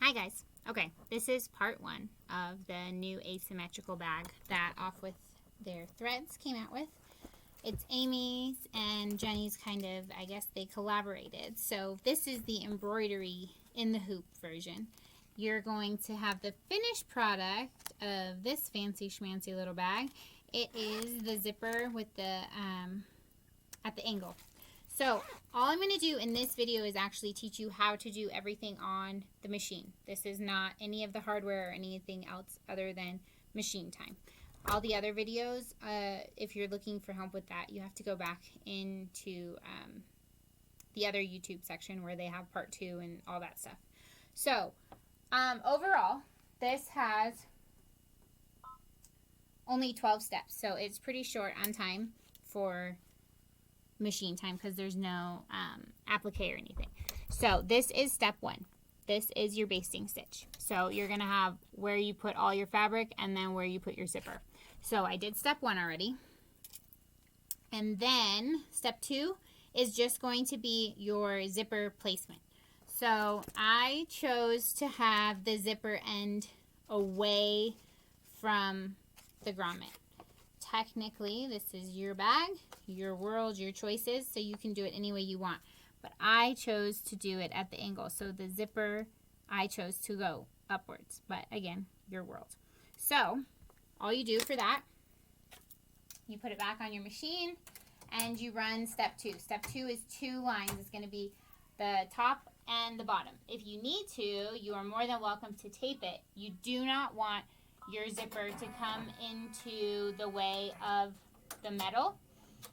Hi guys. Okay, this is part 1 of the new asymmetrical bag that Off With Their Threads came out with. It's Amy's and Jenny's kind of, I guess they collaborated. So this is the embroidery in the hoop version. You're going to have the finished product of this fancy schmancy little bag. It is the zipper with the, at the angle. So all I'm going to do in this video is actually teach you how to do everything on the machine. This is not any of the hardware or anything else other than machine time. All the other videos, if you're looking for help with that, you have to go back into the other YouTube section where they have part 2 and all that stuff. So overall, this has only 12 steps, so it's pretty short on time for machine time because there's no applique or anything. So this is step 1. This is your basting stitch. So you're going to have where you put all your fabric and then where you put your zipper. So I did step 1 already. And then step 2 is just going to be your zipper placement. So I chose to have the zipper end away from the grommet. Technically, this is your bag, your world, your choices, so you can do it any way you want. But I chose to do it at the angle. So the zipper, I chose to go upwards. But again, your world. So all you do for that, you put it back on your machine and you run step 2. Step 2 is 2 lines. It's going to be the top and the bottom. If you need to, you are more than welcome to tape it. You do not want your zipper to come into the way of the metal.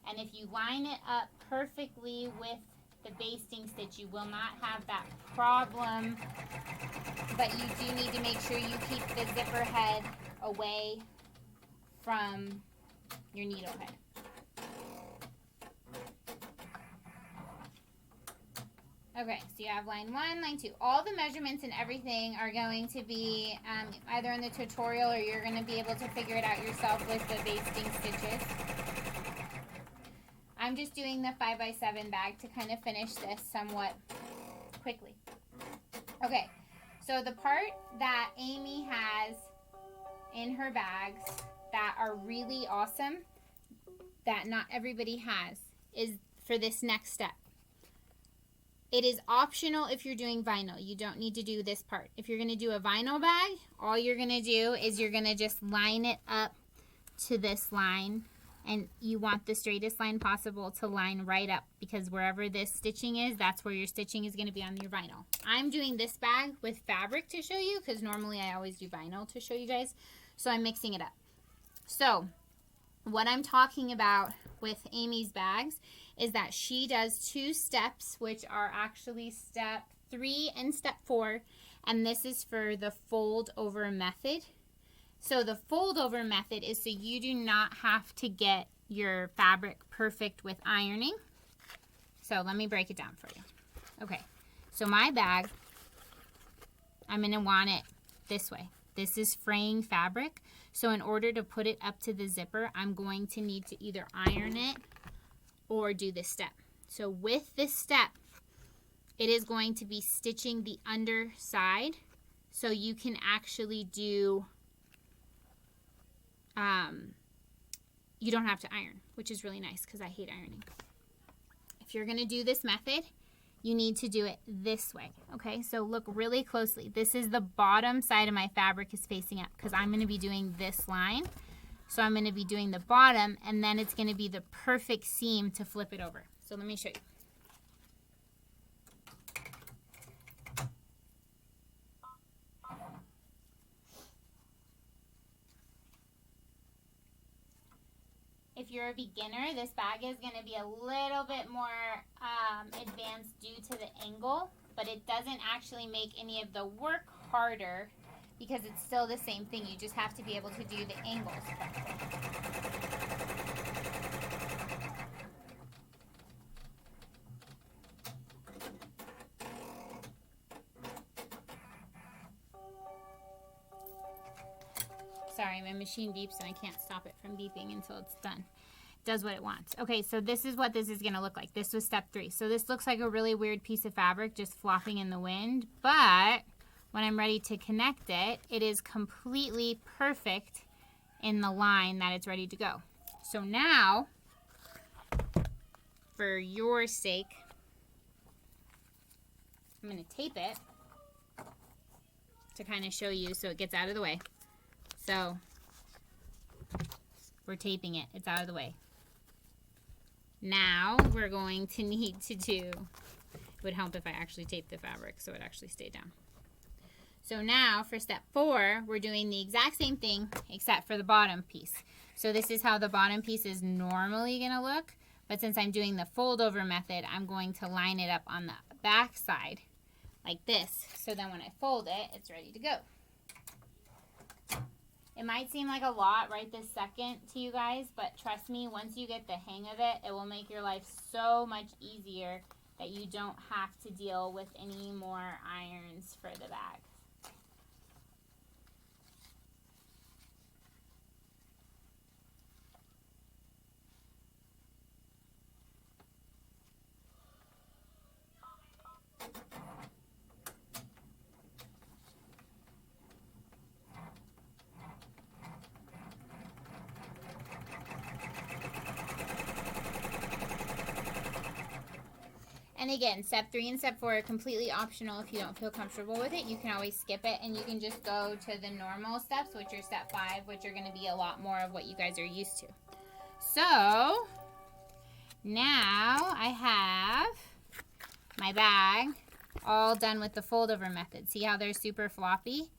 And if you line it up perfectly with the basting stitch, you will not have that problem. But you do need to make sure you keep the zipper head away from your needle head. Okay, so you have line 1, line 2. All the measurements and everything are going to be either in the tutorial or you're going to be able to figure it out yourself with the basting stitches. I'm just doing the 5x7 bag to kind of finish this somewhat quickly. Okay, so the part that Amy has in her bags that are really awesome, that not everybody has, is for this next step. It is optional if you're doing vinyl. You don't need to do this part. If you're going to do a vinyl bag, all you're going to do is you're going to just line it up to this line. And you want the straightest line possible to line right up because wherever this stitching is, that's where your stitching is going to be on your vinyl. I'm doing this bag with fabric to show you because normally I always do vinyl to show you guys. So I'm mixing it up. So what I'm talking about with Amy's bags is that she does 2 steps, which are actually step 3 and step 4, and this is for the fold over method. So the fold over method is so you do not have to get your fabric perfect with ironing. So let me break it down for you. Okay, so my bag, I'm going to want it this way. This is fraying fabric. So in order to put it up to the zipper, I'm going to need to either iron it or do this step. So with this step, it is going to be stitching the underside so you can actually do, you don't have to iron, which is really nice because I hate ironing. If you're going to do this method, you need to do it this way, okay? So look really closely. This is the bottom side of my fabric is facing up because I'm going to be doing this line. So I'm going to be doing the bottom, and then it's going to be the perfect seam to flip it over. So let me show you. If you're a beginner, this bag is going to be a little bit more advanced due to the angle, but it doesn't actually make any of the work harder because it's still the same thing. You just have to be able to do the angles. Sorry, my machine beeps and I can't stop it from beeping until it's done. It does what it wants. Okay, so this is what this is going to look like. This was step 3. So this looks like a really weird piece of fabric just flopping in the wind, but when I'm ready to connect it, it is completely perfect in the line that it's ready to go. So now, for your sake, I'm going to tape it to kind of show you so it gets out of the way. So we're taping it. It's out of the way. Now we're going to need to do, it would help if I actually taped the fabric so it actually stayed down. So now for step 4, we're doing the exact same thing except for the bottom piece. So this is how the bottom piece is normally going to look, but since I'm doing the fold over method, I'm going to line it up on the back side like this. So then when I fold it, it's ready to go. It might seem like a lot right this second to you guys, but trust me, once you get the hang of it, it will make your life so much easier that you don't have to deal with any more irons for the bag. And again, step 3 and step 4 are completely optional. If you don't feel comfortable with it, you can always skip it and you can just go to the normal steps, which are step 5, which are going to be a lot more of what you guys are used to. So now I have my bag all done with the fold over method. See how they're super floppy,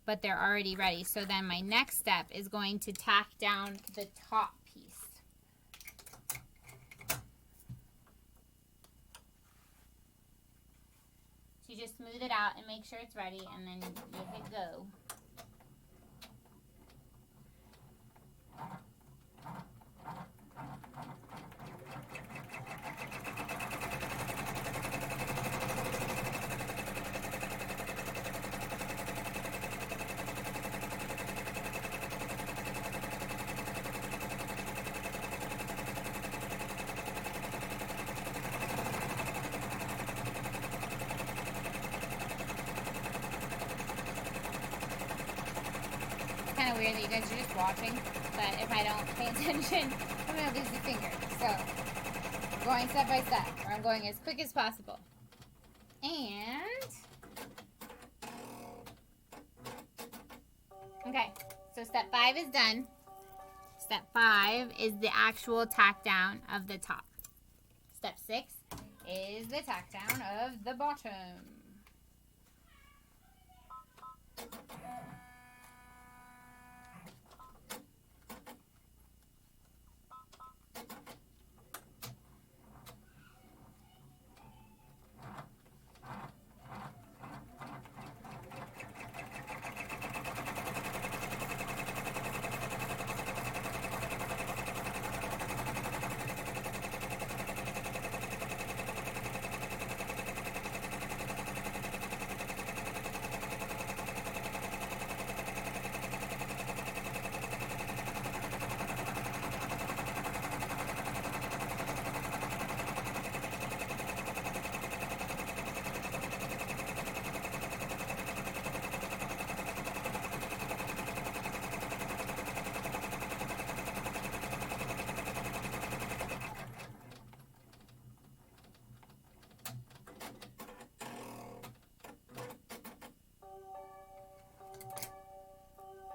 but they're already ready. So then my next step is going to tack down the top piece. You just smooth it out and make sure it's ready, and then you hit go. Kind of weird that you guys are just watching, but if I don't pay attention, I'm going to lose the finger. So, I'm going step by step, or I'm going as quick as possible. And, okay, so step 5 is done. Step 5 is the actual tack down of the top. Step 6 is the tack down of the bottom.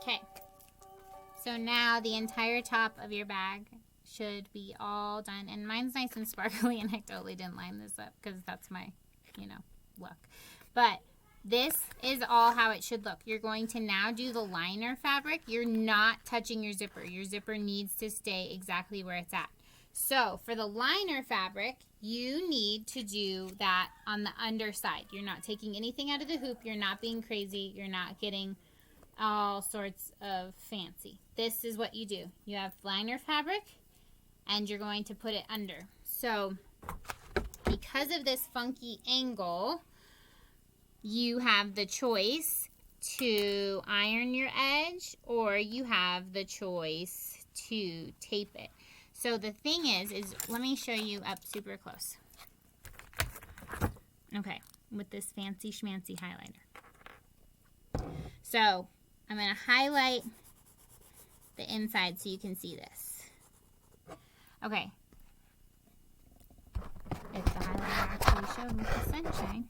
Okay, so now the entire top of your bag should be all done. And mine's nice and sparkly, and I totally didn't line this up because that's my, look. But this is all how it should look. You're going to now do the liner fabric. You're not touching your zipper. Your zipper needs to stay exactly where it's at. So for the liner fabric, you need to do that on the underside. You're not taking anything out of the hoop. You're not being crazy. You're not getting all sorts of fancy. This is what you do. You have liner fabric and you're going to put it under. So because of this funky angle, you have the choice to iron your edge or you have the choice to tape it. So the thing is let me show you up super close. Okay, with this fancy schmancy highlighter. So I'm going to highlight the inside so you can see this. Okay. If the highlighter actually showed with the sunshine.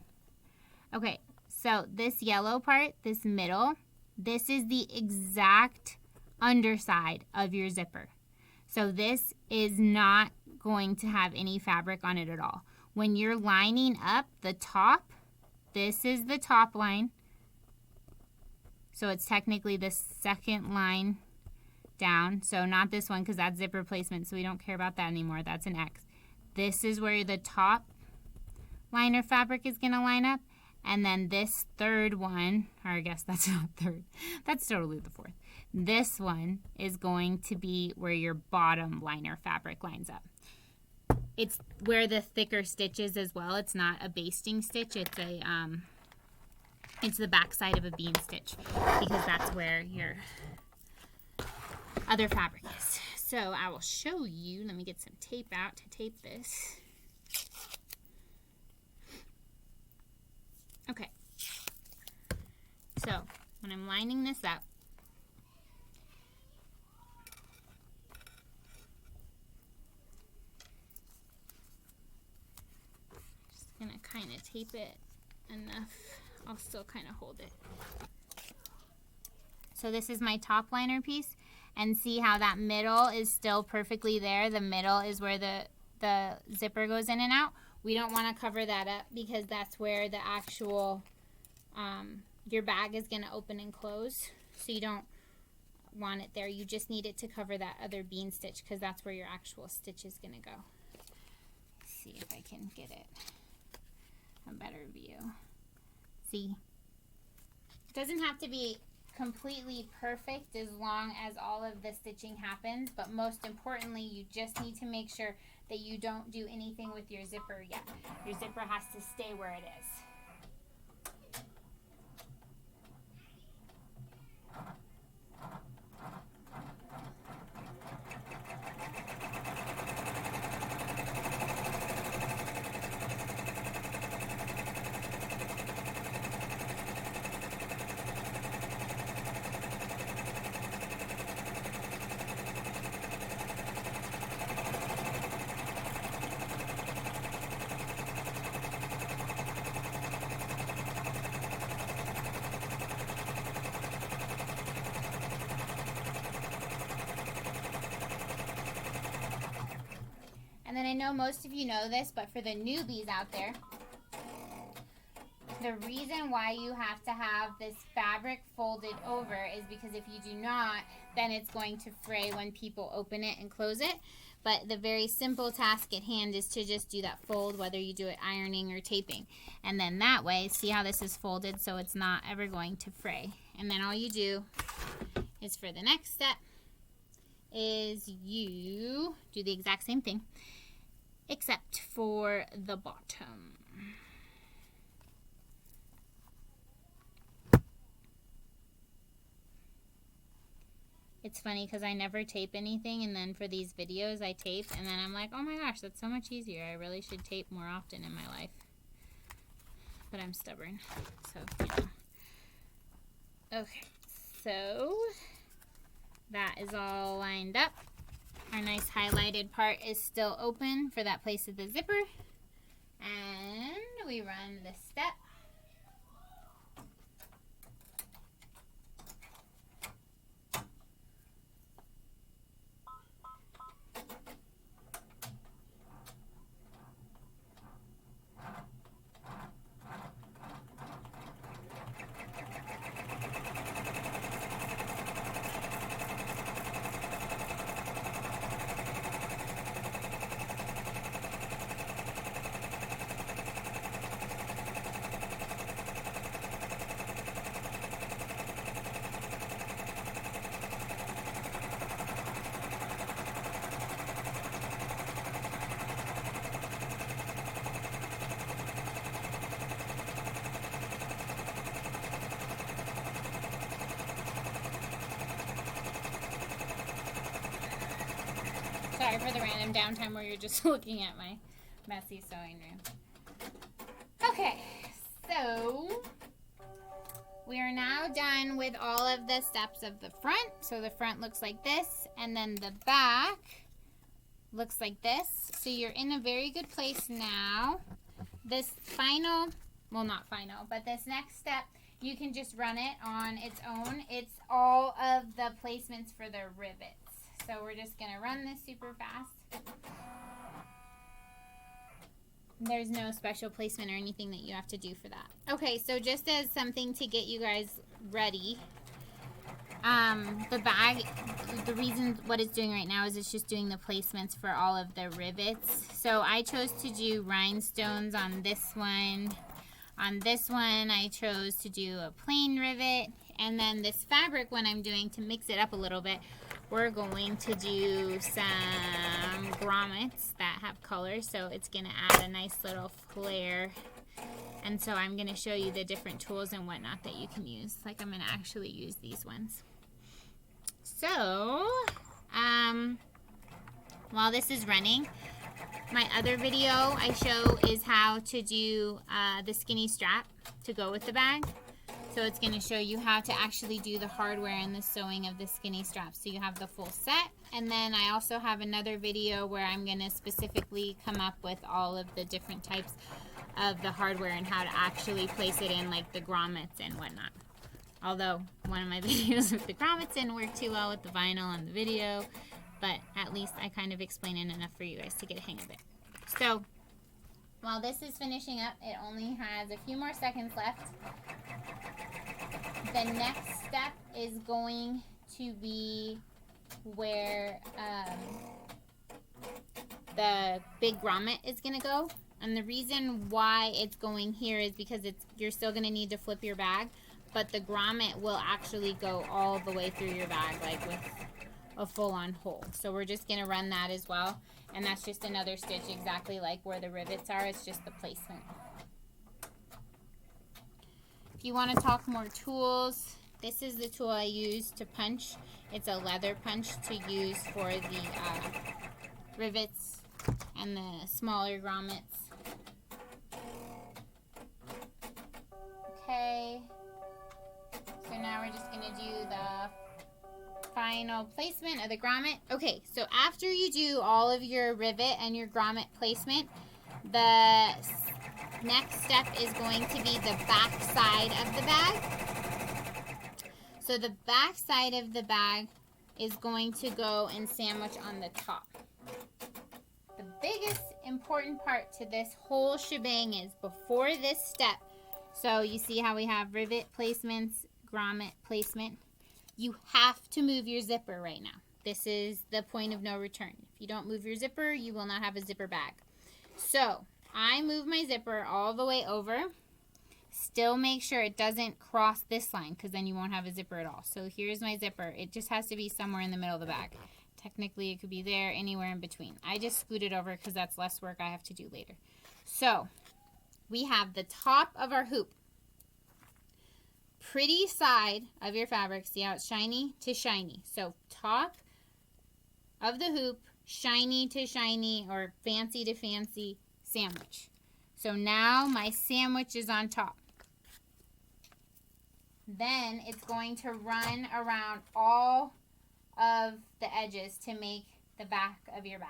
Okay, so this yellow part, this middle, this is the exact underside of your zipper. So this is not going to have any fabric on it at all. When you're lining up the top, this is the top line. So it's technically the second line down. So not this one because that's zipper placement, so we don't care about that anymore. That's an X. This is where the top liner fabric is going to line up. And then this third one, or I guess that's not third, that's totally the fourth. This one is going to be where your bottom liner fabric lines up. It's where the thicker stitch is as well. It's not a basting stitch. It's the back side of a bean stitch because that's where your other fabric is. So I will show you. Let me get some tape out to tape this. Okay. So when I'm lining this up, I'm just going to kind of tape it enough. I'll still kind of hold it. So this is my top liner piece, and see how that middle is still perfectly there. The middle is where the zipper goes in and out. We don't want to cover that up because that's where the actual your bag is going to open and close. So you don't want it there. You just need it to cover that other bean stitch because that's where your actual stitch is going to go. Let's see if I can get it a better view. See, it doesn't have to be completely perfect as long as all of the stitching happens, but most importantly, you just need to make sure that you don't do anything with your zipper yet. Your zipper has to stay where it is. And then I know most of you know this, but for the newbies out there, the reason why you have to have this fabric folded over is because if you do not, then it's going to fray when people open it and close it. But the very simple task at hand is to just do that fold, whether you do it ironing or taping. And then that way, see how this is folded so it's not ever going to fray. And then all you do is for the next step is you do the exact same thing, except for the bottom. It's funny because I never tape anything, and then for these videos I tape, and then I'm like, oh my gosh, that's so much easier. I really should tape more often in my life. But I'm stubborn, so you know. Okay, so that is all lined up. Our nice highlighted part is still open for that place of the zipper. And we run this step. Sorry for the random downtime where you're just looking at my messy sewing room. Okay, so We are now done with all of the steps of the front. So the front looks like this, and then the back looks like this. So you're in a very good place now. This final, well, not final, but this next step, you can just run it on its own. It's all of the placements for the rivets. So we're just going to run this super fast. There's no special placement or anything that you have to do for that. Okay, so just as something to get you guys ready, the bag, the reason what it's doing right now is it's just doing the placements for all of the rivets. So I chose to do rhinestones on this one. On this one, I chose to do a plain rivet. And then this fabric one I'm doing to mix it up a little bit, we're going to do some grommets that have color, so it's going to add a nice little flare. And so I'm going to show you the different tools and whatnot that you can use. Like I'm going to actually use these ones. So, while this is running, my other video I show is how to do the skinny strap to go with the bag. So it's going to show you how to actually do the hardware and the sewing of the skinny strap. So you have the full set. And then I also have another video where I'm going to specifically come up with all of the different types of the hardware and how to actually place it in, like the grommets and whatnot. Although one of my videos with the grommets didn't work too well with the vinyl on the video. But at least I kind of explain it enough for you guys to get a hang of it. So while this is finishing up, it only has a few more seconds left. The next step is going to be where the big grommet is going to go. And the reason why it's going here is because you're still going to need to flip your bag, but the grommet will actually go all the way through your bag, like with a full-on hole. So we're just going to run that as well. And that's just another stitch exactly like where the rivets are. It's just the placement. If you want to talk more tools, this is the tool I use to punch. It's a leather punch to use for the rivets and the smaller grommets. Okay, so now we're just going to do the final placement of the grommet. Okay, so after you do all of your rivet and your grommet placement, the next step is going to be the back side of the bag. So the back side of the bag is going to go and sandwich on the top. The biggest important part to this whole shebang is before this step. So you see how we have rivet placements, grommet placement. You have to move your zipper right now. This is the point of no return. If you don't move your zipper, you will not have a zipper bag. So I move my zipper all the way over. Still make sure it doesn't cross this line because then you won't have a zipper at all. So here's my zipper. It just has to be somewhere in the middle of the bag. Technically, it could be there, anywhere in between. I just scoot it over because that's less work I have to do later. So we have the top of our hoop. Pretty side of your fabric. See how it's shiny to shiny. So top of the hoop, shiny to shiny, or fancy to fancy sandwich. So now my sandwich is on top. Then it's going to run around all of the edges to make the back of your bag.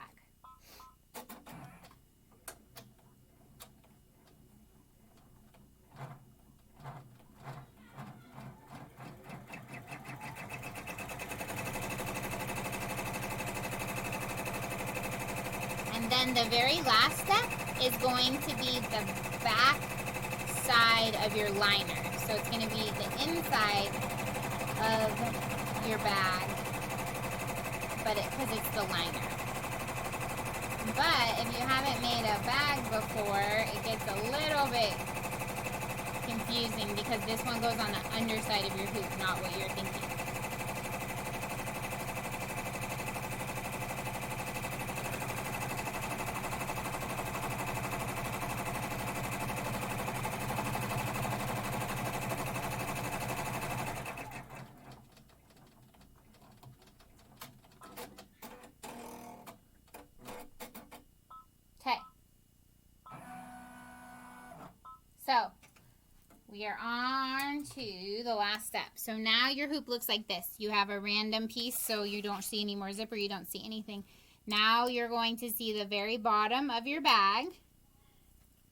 And then the very last step is going to be the back side of your liner. So it's going to be the inside of your bag, but because it's the liner. But if you haven't made a bag before, it gets a little bit confusing because this one goes on the underside of your hoop, not what you're thinking. So we are on to the last step. So now your hoop looks like this. You have a random piece, so you don't see any more zipper, you don't see anything. Now you're going to see the very bottom of your bag.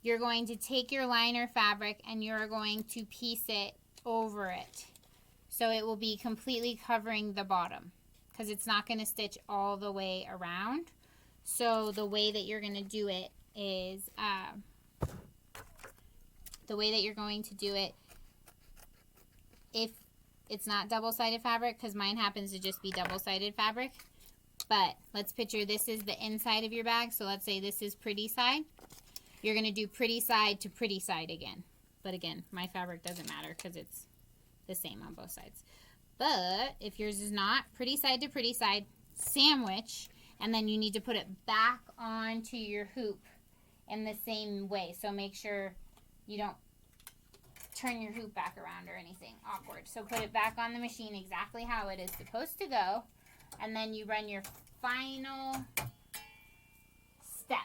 You're going to take your liner fabric and you're going to piece it over it. So it will be completely covering the bottom because it's not going to stitch all the way around. So the way that you're going to do it is, if it's not double-sided fabric, because mine happens to just be double-sided fabric, but let's picture this is the inside of your bag. So let's say this is pretty side. You're going to do pretty side to pretty side again. But again, my fabric doesn't matter because it's the same on both sides. But if yours is not, pretty side to pretty side, sandwich, and then you need to put it back onto your hoop in the same way. So make sure you don't turn your hoop back around or anything awkward. So put it back on the machine exactly how it is supposed to go, and then you run your final step.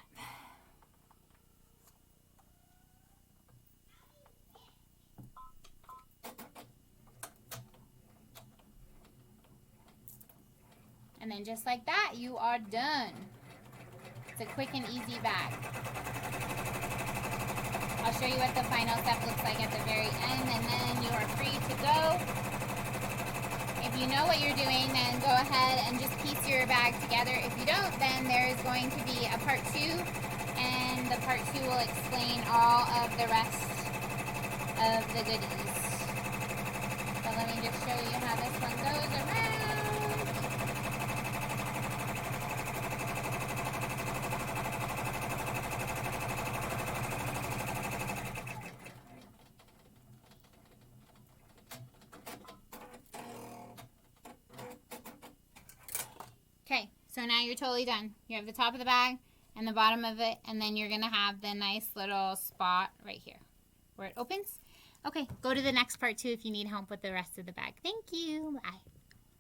And then just like that, you are done. It's a quick and easy bag. I'll show you what the final step looks like at the very end, and then you are free to go. If you know what you're doing, then go ahead and just piece your bag together. If you don't, then there is going to be a part 2, and the part 2 will explain all of the rest of the goodies. So let me just show you how this one goes around. Okay, so now you're totally done. You have the top of the bag and the bottom of it, and then you're going to have the nice little spot right here where it opens. Okay, go to the next part too if you need help with the rest of the bag. Thank you. Bye.